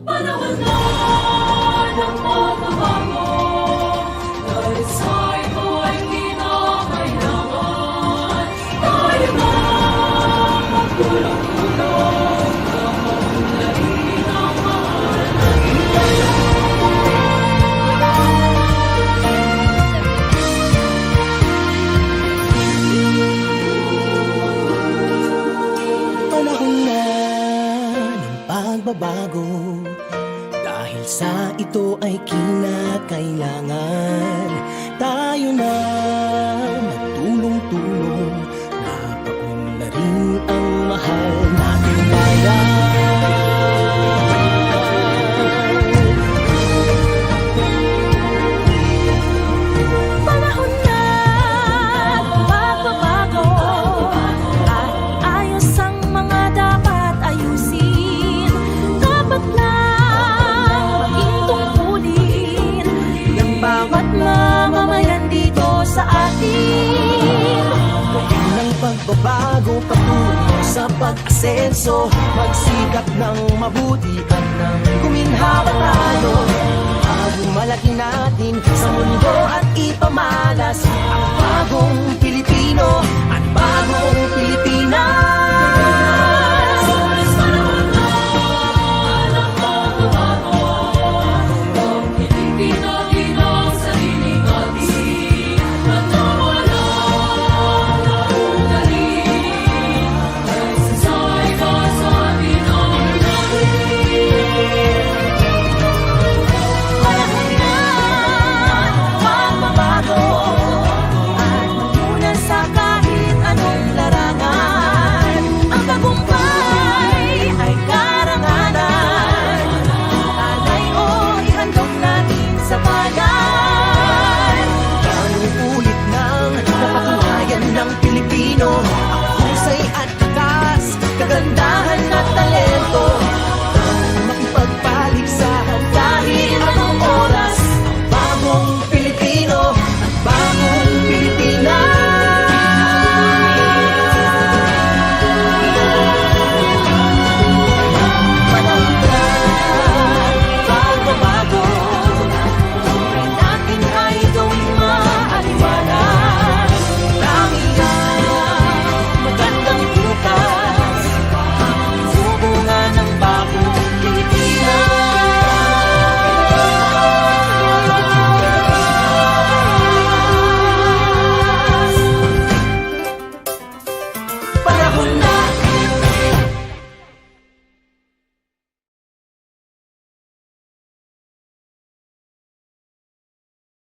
Panahon na ng pagbabago, dalisay ko'y kinakailangan. Tayo na magtulong-tulong, kapaunlarin ang mahal natin kayo. Panahon na ng pagbabago, dahil sa ito ay kinakailangan tayo na magtulong-tulong, napaunlarin ang mahal nating bayan. Panahon na magbabago at ayos ang mga dapat ayusin. Dapat lang maging tungkulin ng bawat mamamayan dito sa atin. Ng pagbabago patungo sa pag-asenso, magsikap ng mabuti at ng kuminhawa tayo. Malaki natin sa mundo at ipamalas ang bagong Pilipino.